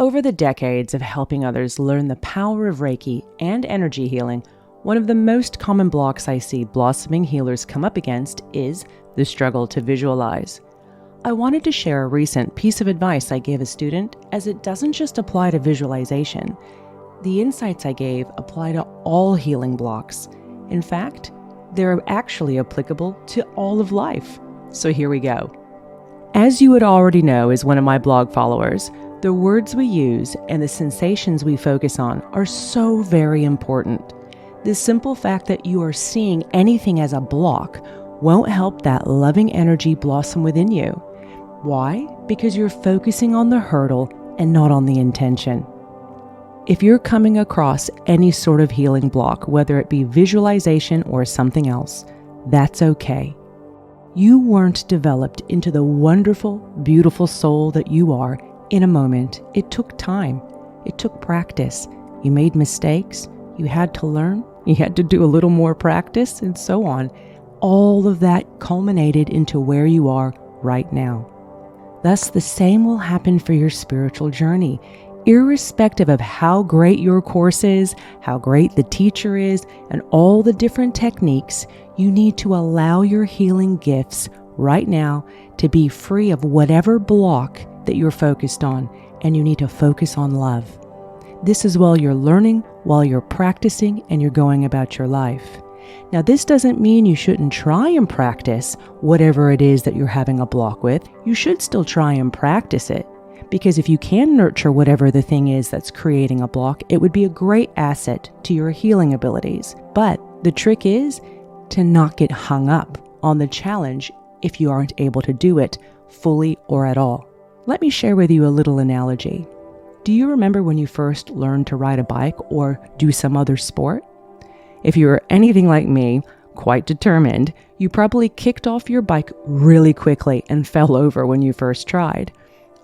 Over the decades of helping others learn the power of Reiki and energy healing, one of the most common blocks I see blossoming healers come up against is the struggle to visualize. I wanted to share a recent piece of advice I gave a student, as it doesn't just apply to visualization. The insights I gave apply to all healing blocks. In fact, they're actually applicable to all of life. So here we go. As you would already know as one of my blog followers, the words we use and the sensations we focus on are so very important. The simple fact that you are seeing anything as a block won't help that loving energy blossom within you. Why? Because you're focusing on the hurdle and not on the intention. If you're coming across any sort of healing block, whether it be visualization or something else, that's okay. You weren't developed into the wonderful, beautiful soul that you are in a moment. It took time. It took practice. You made mistakes. You had to learn. You had to do a little more practice and so on. All of that culminated into where you are right now. Thus, the same will happen for your spiritual journey. Irrespective of how great your course is, how great the teacher is, and all the different techniques, you need to allow your healing gifts right now to be free of whatever block that you're focused on, and you need to focus on love. This is while you're learning, while you're practicing, and you're going about your life. Now, this doesn't mean you shouldn't try and practice whatever it is that you're having a block with. You should still try and practice it, because if you can nurture whatever the thing is that's creating a block, it would be a great asset to your healing abilities. But the trick is to not get hung up on the challenge if you aren't able to do it fully or at all. Let me share with you a little analogy. Do you remember when you first learned to ride a bike or do some other sport? If you're anything like me, quite determined, you probably kicked off your bike really quickly and fell over when you first tried.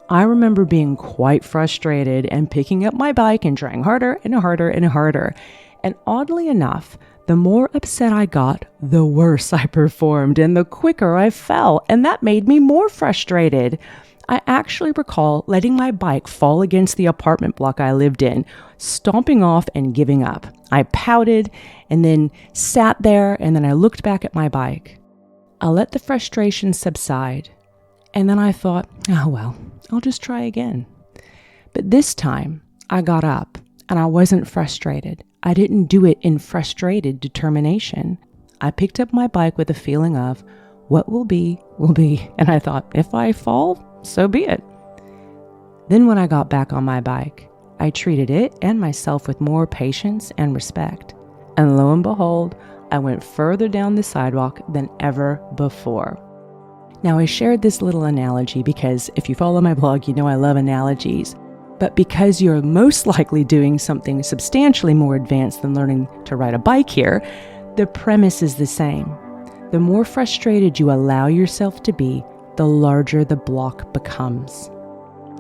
I remember being quite frustrated and picking up my bike and trying harder and harder and harder. And oddly enough, the more upset I got, the worse I performed and the quicker I fell, and that made me more frustrated. I actually recall letting my bike fall against the apartment block I lived in, stomping off and giving up. I pouted and then sat there, and then I looked back at my bike. I let the frustration subside, and then I thought, oh well, I'll just try again. But this time, I got up, and I wasn't frustrated. I didn't do it in frustrated determination. I picked up my bike with a feeling of, what will be, will be. And I thought, if I fall, so be it. Then when I got back on my bike, I treated it and myself with more patience and respect. And lo and behold, I went further down the sidewalk than ever before. Now, I shared this little analogy because if you follow my blog, you know I love analogies. But because you're most likely doing something substantially more advanced than learning to ride a bike here, the premise is the same. The more frustrated you allow yourself to be, the larger the block becomes.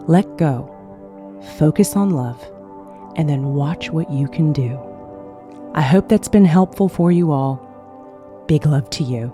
Let go, focus on love, and then watch what you can do. I hope that's been helpful for you all. Big love to you.